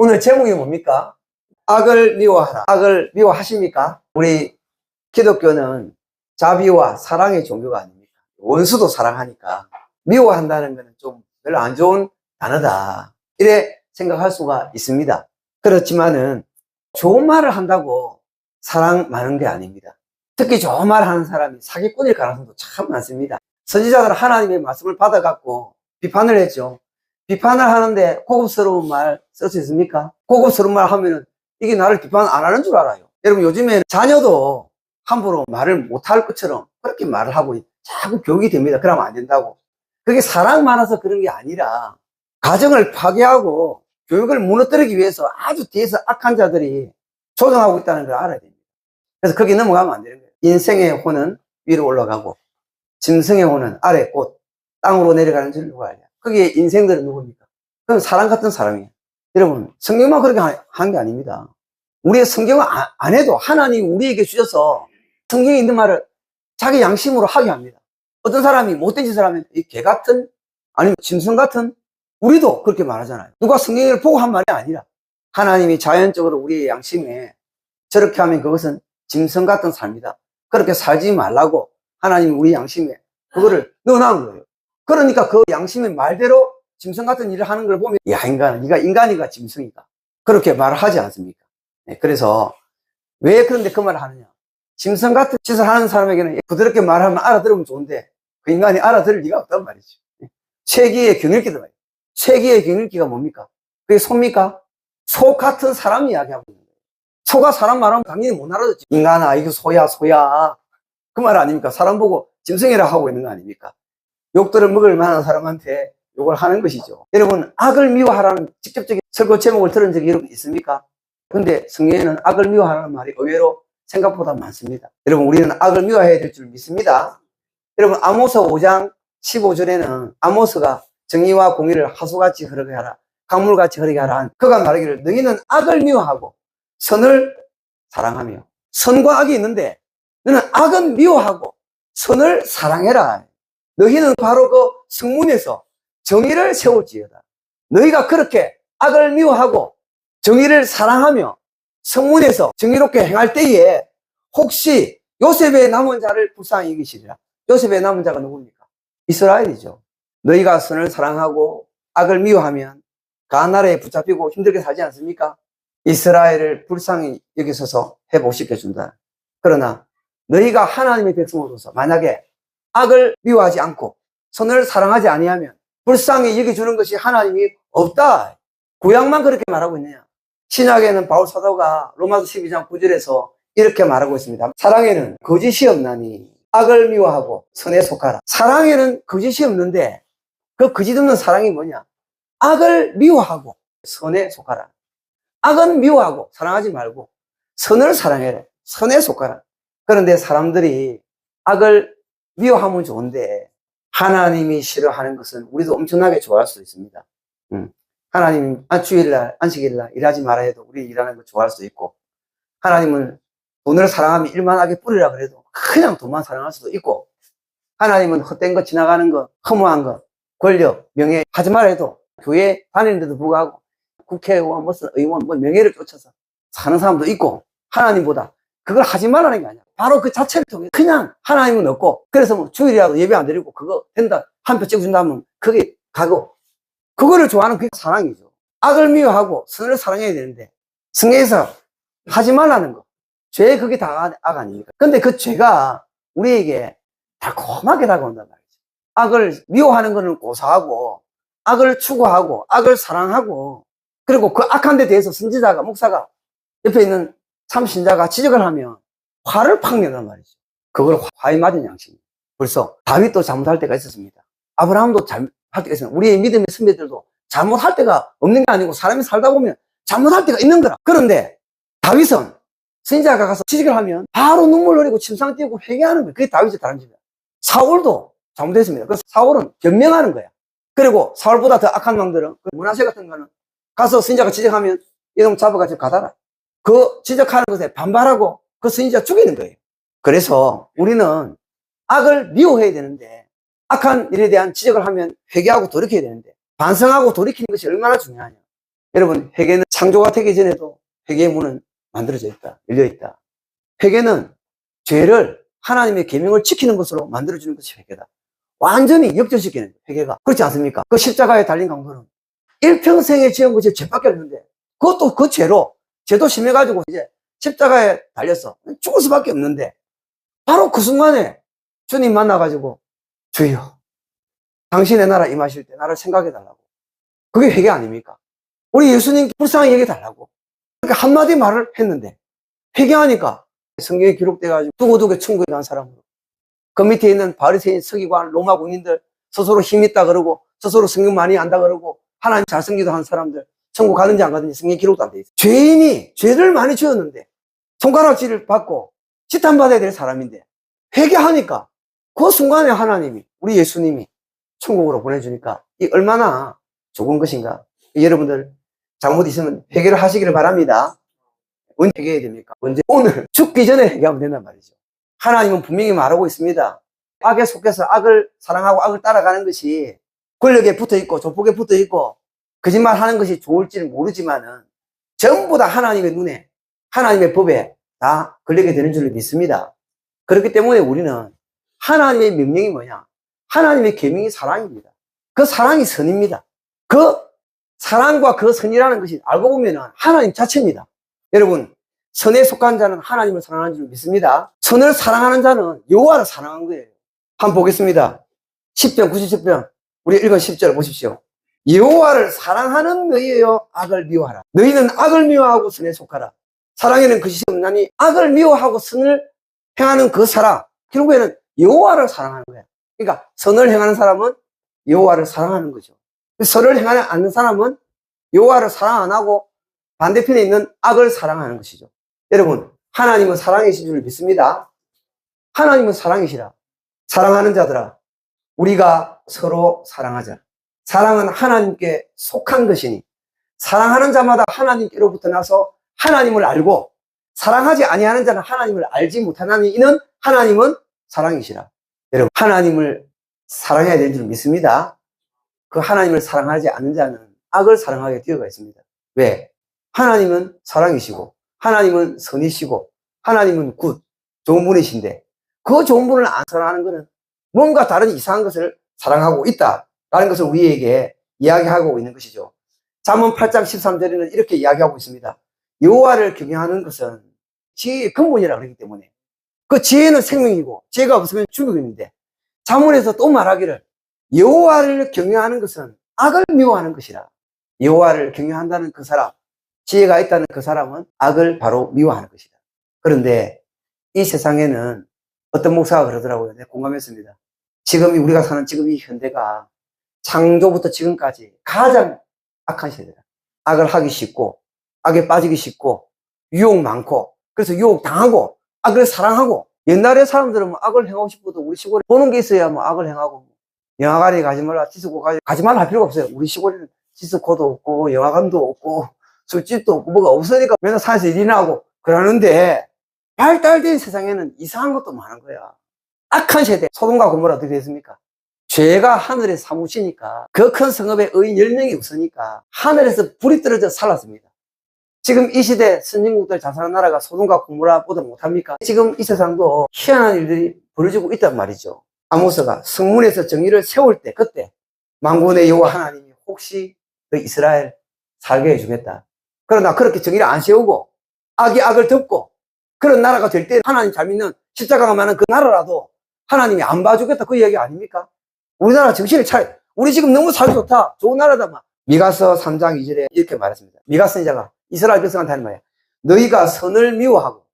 오늘 제목이 뭡니까? 악을 미워하라. 악을 미워하십니까? 우리 기독교는 자비와 사랑의 종교가 아닙니까? 원수도 사랑하니까 미워한다는 것은 좀 별로 안 좋은 단어다, 이래 생각할 수가 있습니다. 그렇지만은 좋은 말을 한다고 사랑 많은 게 아닙니다. 특히 좋은 말 하는 사람이 사기꾼일 가능성도 참 많습니다. 선지자들은 하나님의 말씀을 받아갖고 비판을 했죠. 비판을 하는데 고급스러운 말 쓸 수 있습니까? 고급스러운 말 하면은 이게 나를 비판 안 하는 줄 알아요. 여러분, 요즘에 자녀도 함부로 말을 못할 것처럼 그렇게 말을 하고 자꾸 교육이 됩니다. 그러면 안 된다고. 그게 사랑 많아서 그런 게 아니라 가정을 파괴하고 교육을 무너뜨리기 위해서 아주 뒤에서 악한 자들이 조종하고 있다는 걸 알아야 됩니다. 그래서 거기 넘어가면 안 되는 거예요. 인생의 호는 위로 올라가고 짐승의 호는 아래 곧 땅으로 내려가는 줄 누가 알냐. 거기에 인생들은 누굽니까? 그건 사람 같은 사람이에요. 여러분, 성경만 그렇게 한 게 아닙니다. 우리의 성경을 안 해도 하나님 우리에게 주셔서 성경에 있는 말을 자기 양심으로 하게 합니다. 어떤 사람이 못된 짓을 하면 이 개 같은, 아니면 짐승 같은, 우리도 그렇게 말하잖아요. 누가 성경을 보고 한 말이 아니라 하나님이 자연적으로 우리의 양심에 저렇게 하면 그것은 짐승 같은 삶이다, 그렇게 살지 말라고 하나님이 우리 양심에 그거를 넣어놓은 거예요. 그러니까 그 양심의 말대로 짐승 같은 일을 하는 걸 보면, 야, 인간아, 네가 인간이가 짐승이가, 그렇게 말을 하지 않습니까? 네, 그래서 왜 그런데 그 말을 하느냐. 짐승 같은 짓을 하는 사람에게는 부드럽게 말하면 알아들으면 좋은데 그 인간이 알아들을 리가 없단 말이죠. 쇠기의 경읽기다 말이에요. 쇠기의 경읽기가 뭡니까? 그게 소입니까? 소 같은 사람 이야기하고 있는 거예요. 소가 사람 말하면 당연히 못 알아듣지. 인간아, 이거 소야, 소야. 그 말 아닙니까? 사람 보고 짐승이라 하고 있는 거 아닙니까? 욕들을 먹을 만한 사람한테 욕을 하는 것이죠. 여러분, 악을 미워하라는 직접적인 설교 제목을 들은 적이 여러분 있습니까? 근데 성경에는 악을 미워하라는 말이 의외로 생각보다 많습니다. 여러분, 우리는 악을 미워해야 될 줄 믿습니다. 여러분, 아모스 5장 15절에는 아모스가 정의와 공의를 하수같이 흐르게 하라, 강물같이 흐르게 하라 한, 그가 말하기를 너희는 악을 미워하고 선을 사랑하며. 선과 악이 있는데 너는 악은 미워하고 선을 사랑해라. 너희는 바로 그 성문에서 정의를 세울지어다. 너희가 그렇게 악을 미워하고 정의를 사랑하며 성문에서 정의롭게 행할 때에 혹시 요셉의 남은 자를 불쌍히 여기시리라. 요셉의 남은 자가 누굽니까? 이스라엘이죠. 너희가 선을 사랑하고 악을 미워하면 가나안 나라에 붙잡히고 힘들게 살지 않습니까? 이스라엘을 불쌍히 여기셔서 회복시켜 준다. 그러나 너희가 하나님의 백성으로서 만약에 악을 미워하지 않고 선을 사랑하지 아니하면 불쌍히 여겨주는 것이 하나님이 없다. 구약만 그렇게 말하고 있느냐. 신약에는 바울 사도가 로마서 12장 9절에서 이렇게 말하고 있습니다. 사랑에는 거짓이 없나니 악을 미워하고 선에 속하라. 사랑에는 거짓이 없는데 그 거짓 없는 사랑이 뭐냐. 악을 미워하고 선에 속하라. 악은 미워하고 사랑하지 말고 선을 사랑해라. 선에 속하라. 그런데 사람들이 악을 미워하면 좋은데 하나님이 싫어하는 것은 우리도 엄청나게 좋아할 수 있습니다. 하나님 주일날, 안식일날 일하지 말아 해도 우리 일하는 거 좋아할 수 있고, 하나님은 돈을 사랑하면 일만하게 뿌리라 그래도 그냥 돈만 사랑할 수도 있고, 하나님은 헛된 거, 지나가는 거, 허무한 거, 권력, 명예 하지 말아 해도 교회 다니는데도 불구하고 국회의원, 무슨 의원, 명예를 쫓아서 사는 사람도 있고, 하나님보다 그걸 하지 말라는 게 아니야. 바로 그 자체를 통해 그냥 하나님은 없고, 그래서 뭐 주일이라도 예배 안 드리고 그거 된다, 한 표 찍어준다면 그게 가고, 그거를 좋아하는 그게 사랑이죠. 악을 미워하고 선을 사랑해야 되는데 성경에서 하지 말라는 거, 죄, 그게 다 악 아닙니까? 근데 그 죄가 우리에게 달콤하게 다가온단 말이죠. 악을 미워하는 거는 고사하고, 악을 추구하고, 악을 사랑하고, 그리고 그 악한 데 대해서 선지자가, 목사가, 옆에 있는 참신자가 지적을 하면 화를 팍 내단 말이죠. 그걸 화에 맞은 양심이에요. 벌써 다윗도 잘못할 때가 있었습니다. 아브라함도 잘못할 때가 있습니다. 우리의 믿음의 선배들도 잘못할 때가 없는 게 아니고 사람이 살다 보면 잘못할 때가 있는 거라. 그런데 다윗은 선지자가 가서 지적을 하면 바로 눈물 흘리고 침상 띄우고 회개하는 거예요. 그게 다윗의 다름집이야. 사울도 잘못했습니다. 그래서 사울은 변명하는 거야. 그리고 사울보다 더 악한 왕들은, 므낫세 같은 거는 가서 선지자가 지적하면 이놈 잡아가지고 가다라. 그 지적하는 것에 반발하고 그 선지자 죽이는 거예요. 그래서 우리는 악을 미워해야 되는데, 악한 일에 대한 지적을 하면 회개하고 돌이켜야 되는데, 반성하고 돌이키는 것이 얼마나 중요하냐. 여러분, 회개는 창조가 되기 전에도 회개의 문은 만들어져 있다. 열려 있다. 회개는 죄를 하나님의 계명을 지키는 것으로 만들어주는 것이 회개다. 완전히 역전시키는 회개가. 그렇지 않습니까? 그 십자가에 달린 강도는 일평생에 지은 것이 죄밖에 없는데 그것도 그 죄로 죄도 심해가지고 이제 십자가에 달렸어. 죽을 수밖에 없는데 바로 그 순간에 주님 만나가지고 주여 당신의 나라 임하실 때 나를 생각해달라고. 그게 회개 아닙니까? 우리 예수님 불쌍히 여겨달라고. 그러니까 한마디 말을 했는데 회개하니까 성경에 기록돼가지고 두고두고 천국에 간 사람으로 그 밑에 있는 바리새인 서기관 로마 군인들 스스로 힘있다 그러고 스스로 성경 많이 안다 그러고 하나님 잘 섬기도 한 사람들 천국 가는지 안 가는지 성경에 기록도 안 돼 있어. 죄인이 죄를 많이 지었는데 손가락질을 받고 지탄받아야 될 사람인데 회개하니까 그 순간에 하나님이 우리 예수님이 천국으로 보내주니까 이 얼마나 좋은 것인가. 여러분들 잘못 있으면 회개를 하시기를 바랍니다. 언제 회개해야 됩니까? 언제? 오늘 죽기 전에 회개하면 된단 말이죠. 하나님은 분명히 말하고 있습니다. 악에 속해서 악을 사랑하고 악을 따라가는 것이 권력에 붙어있고 조폭에 붙어있고 거짓말하는 것이 좋을지는 모르지만은 전부 다 하나님의 눈에 하나님의 법에 다 걸리게 되는 줄로 믿습니다. 그렇기 때문에 우리는 하나님의 명령이 뭐냐? 하나님의 계명이 사랑입니다. 그 사랑이 선입니다. 그 사랑과 그 선이라는 것이 알고 보면은 하나님 자체입니다. 여러분, 선에 속한 자는 하나님을 사랑하는 줄 믿습니다. 선을 사랑하는 자는 여호와를 사랑한 거예요. 한번 보겠습니다. 10편 97편 우리 읽은 10절 보십시오. 여호와를 사랑하는 너희여 악을 미워하라. 너희는 악을 미워하고 선에 속하라. 사랑에는 것이 없나니 악을 미워하고 선을 행하는 그 사람, 결국에는 여호와를 사랑하는 거예요. 그러니까 선을 행하는 사람은 여호와를 사랑하는 거죠. 선을 행하지 않는 사람은 여호와를 사랑 안 하고 반대편에 있는 악을 사랑하는 것이죠. 여러분, 하나님은 사랑이신 줄 믿습니다. 하나님은 사랑이시라. 사랑하는 자들아, 우리가 서로 사랑하자. 사랑은 하나님께 속한 것이니 사랑하는 자마다 하나님께로부터 나서 하나님을 알고 사랑하지 아니하는 자는 하나님을 알지 못하나니 이는 하나님은 사랑이시라. 여러분, 하나님을 사랑해야 되는 줄 믿습니다. 그 하나님을 사랑하지 않는 자는 악을 사랑하게 되어가 있습니다. 왜? 하나님은 사랑이시고 하나님은 선이시고 하나님은 굿, 좋은 분이신데 그 좋은 분을 안 사랑하는 것은 뭔가 다른 이상한 것을 사랑하고 있다라는 것을 우리에게 이야기하고 있는 것이죠. 잠언 8장 13절에는 이렇게 이야기하고 있습니다. 여호와를 경외하는 것은 지혜의 근본이라 그러기 때문에 그 지혜는 생명이고 지혜가 없으면 죽음인데 잠언에서 또 말하기를 여호와를 경외하는 것은 악을 미워하는 것이라. 여호와를 경외한다는 그 사람, 지혜가 있다는 그 사람은 악을 바로 미워하는 것이다. 그런데 이 세상에는 어떤 목사가 그러더라고요. 내가 공감했습니다. 지금 우리가 사는 지금 이 현대가 창조부터 지금까지 가장 악한 시대다. 악을 하기 쉽고 악에 빠지기 쉽고 유혹 많고 그래서 유혹 당하고 악을 사랑하고 옛날에 사람들은 뭐 악을 행하고 싶어도 우리 시골에 보는 게 있어야 뭐 악을 행하고 영화관에 가지 말라 디스코 가지 말라 할 필요가 없어요. 우리 시골에는 디스코도 없고 영화관도 없고 술집도 없고 뭐가 없으니까 맨날 산에서 일이나 하고 그러는데 발달된 세상에는 이상한 것도 많은 거야. 악한 세대, 소돔과 고모라 어떻게 됐습니까? 죄가 하늘에 사무치니까 그 큰 성읍에 의인 10명이 없으니까 하늘에서 불이 떨어져 살았습니다. 지금 이 시대 선진국들 잘 사는 나라가 소돔과 고모라보다 못합니까? 지금 이 세상도 희한한 일들이 벌어지고 있단 말이죠. 아모스가 성문에서 정의를 세울 때 그때 만군의 여호와 하나님이 혹시 그 이스라엘 살게 해주겠다. 그러나 그렇게 정의를 안 세우고 악이 악을 덮고 그런 나라가 될 때 하나님 잘 믿는 십자가가 많은 그 나라라도 하나님이 안 봐주겠다 그 이야기 아닙니까? 우리나라 정신을 차려. 우리 지금 너무 살기 좋다. 좋은 나라다. 막. 미가서 3장 2절에 이렇게 말했습니다. 미가 선지자가 이스라엘 백성한테 하는 말이야. 너희가 선을 미워하고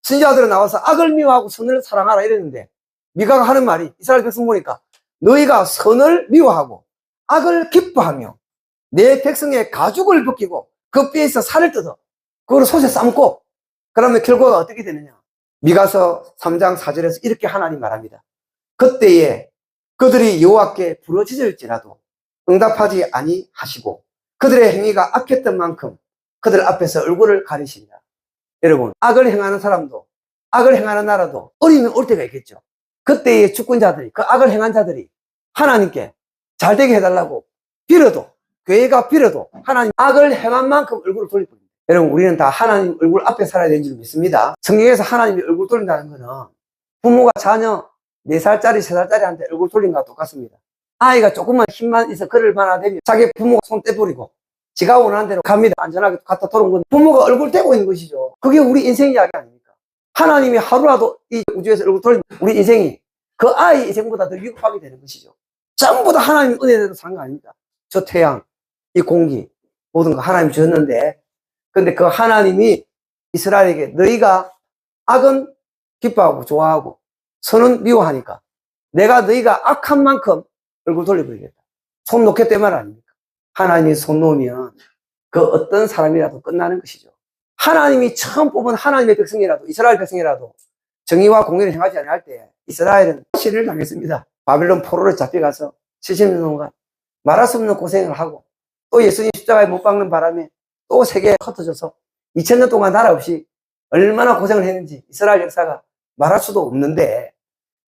선지자들은 나와서 악을 미워하고 선을 사랑하라 이랬는데 미가가 하는 말이 이스라엘 백성 보니까 너희가 선을 미워하고 악을 기뻐하며 내 백성의 가죽을 벗기고 그 뼈에서 살을 뜯어 그걸 솥에 삶고 그러면 결과가 어떻게 되느냐. 미가서 3장 4절에서 이렇게 하나님 말합니다. 그때에 그들이 여호와께 부르짖을지라도 응답하지 아니하시고 그들의 행위가 악했던 만큼 그들 앞에서 얼굴을 가리시리라. 여러분, 악을 행하는 사람도 악을 행하는 나라도 어리면 올 때가 있겠죠. 그때의 주권자들이 그 악을 행한 자들이 하나님께 잘되게 해달라고 빌어도 교회가 빌어도 하나님 악을 행한 만큼 얼굴을 돌려버립니다. 여러분, 우리는 다 하나님 얼굴 앞에 살아야 되는 줄 믿습니다. 성경에서 하나님이 얼굴 돌린다는 것은 부모가 자녀 4살짜리, 3살짜리한테 얼굴 돌린 것과 똑같습니다. 아이가 조금만 힘만 있어 그를 만화되면 자기 부모가 손 떼버리고 지가 원하는 대로 갑니다. 안전하게 갖다 도는 건 부모가 얼굴 떼고 있는 것이죠. 그게 우리 인생 이야기 아닙니까? 하나님이 하루라도 이 우주에서 얼굴 돌리면 우리 인생이 그 아이 인생보다 더 위급하게 되는 것이죠. 전부 다 하나님 은혜대로 사는 거 아닙니까? 저 태양, 이 공기, 모든 거 하나님 주셨는데, 근데 그 하나님이 이스라엘에게 너희가 악은 기뻐하고 좋아하고 선은 미워하니까 내가 너희가 악한 만큼 얼굴 돌려버리겠다. 손 놓겠다 말 아닙니까? 하나님이 손 놓으면 그 어떤 사람이라도 끝나는 것이죠. 하나님이 처음 뽑은 하나님의 백성이라도, 이스라엘 백성이라도 정의와 공의를 행하지 않을 때 이스라엘은 실을 당했습니다. 바빌론 포로로 잡혀가서 70년 동안 말할 수 없는 고생을 하고 또 예수님 십자가에 못 박는 바람에 또 세계에 흩어져서 2000년 동안 나라 없이 얼마나 고생을 했는지 이스라엘 역사가 말할 수도 없는데,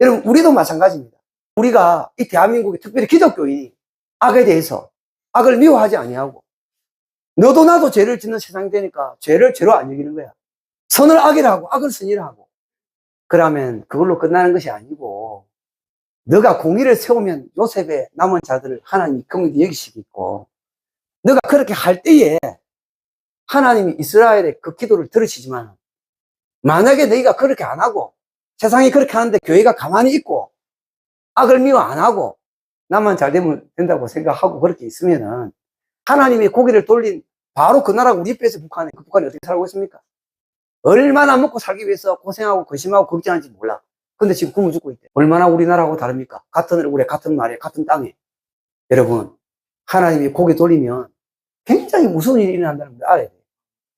여러분, 우리도 마찬가지입니다. 우리가 이 대한민국의 특별히 기독교인이 악에 대해서 악을 미워하지 아니하고 너도 나도 죄를 짓는 세상이 되니까 죄를 죄로 안 여기는 거야. 선을 악이라 하고 악을 선이라 하고. 그러면 그걸로 끝나는 것이 아니고 너가 공의를 세우면 요셉의 남은 자들을 하나님이 긍휼히 여기시겠고, 너가 그렇게 할 때에 하나님이 이스라엘의 그 기도를 들으시지만, 만약에 너희가 그렇게 안 하고 세상이 그렇게 하는데 교회가 가만히 있고 악을 미워 안 하고 나만 잘 되면 된다고 생각하고 그렇게 있으면은 하나님이 고개를 돌린 바로 그 나라가 우리 옆에서 북한에, 그 북한이 어떻게 살고 있습니까? 얼마나 먹고 살기 위해서 고생하고 거심하고 걱정하는지 몰라. 근데 지금 굶어 죽고 있대. 얼마나 우리나라하고 다릅니까? 같은 얼굴에, 같은 말에, 같은 땅에. 여러분, 하나님이 고개 돌리면 굉장히 무서운 일이 일어난다는 걸 알아야 돼요.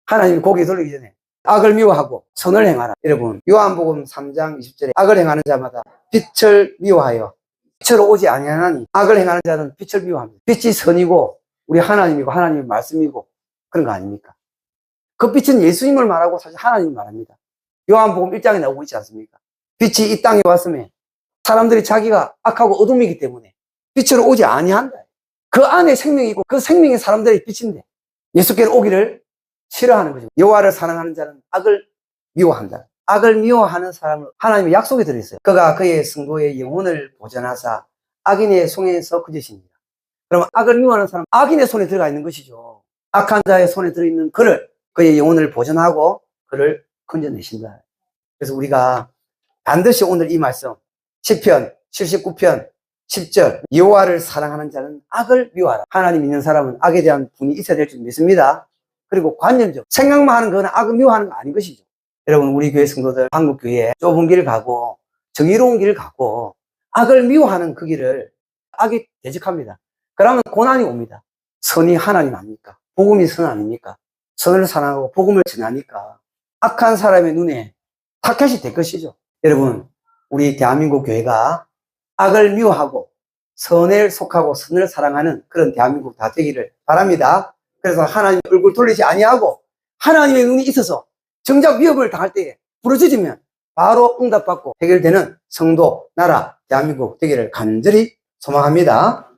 하나님이 고개 돌리기 전에 악을 미워하고 선을 행하라. 여러분, 요한복음 3장 20절에 악을 행하는 자마다 빛을 미워하여 빛으로 오지 아니하나니 악을 행하는 자는 빛을 미워합니다. 빛이 선이고 우리 하나님이고 하나님의 말씀이고 그런 거 아닙니까? 그 빛은 예수님을 말하고 사실 하나님을 말합니다. 요한복음 1장에 나오고 있지 않습니까? 빛이 이 땅에 왔으면 사람들이 자기가 악하고 어둠이기 때문에 빛으로 오지 아니한다. 그 안에 생명이 있고 그 생명이 사람들의 빛인데 예수께로 오기를 싫어하는 거죠. 여호와를 사랑하는 자는 악을 미워한다. 악을 미워하는 사람은 하나님의 약속이 들어있어요. 그가 그의 성도의 영혼을 보전하사 악인의 손에서 건지십니다. 그러면 악을 미워하는 사람은 악인의 손에 들어가 있는 것이죠. 악한 자의 손에 들어있는 그를, 그의 영혼을 보전하고 그를 건져내신다. 그래서 우리가 반드시 오늘 이 말씀 시편 79편 10절 여호와를 사랑하는 자는 악을 미워하라. 하나님 믿는 사람은 악에 대한 분이 있어야 될 줄 믿습니다. 그리고 관념적 생각만 하는 건 악을 미워하는 거 아닌 것이죠. 여러분, 우리 교회 성도들 한국교회에 좁은 길을 가고 정의로운 길을 가고 악을 미워하는 그 길을 악이 대적합니다. 그러면 고난이 옵니다. 선이 하나님 아닙니까? 복음이 선 아닙니까? 선을 사랑하고 복음을 전하니까 악한 사람의 눈에 타켓이 될 것이죠. 여러분, 우리 대한민국 교회가 악을 미워하고 선에 속하고 선을 사랑하는 그런 대한민국 다 되기를 바랍니다. 그래서 하나님 얼굴 돌리지 아니하고 하나님의 눈이 있어서 정작 위협을 당할 때에 부르짖으면 바로 응답받고 해결되는 성도, 나라, 대한민국 되기를 간절히 소망합니다.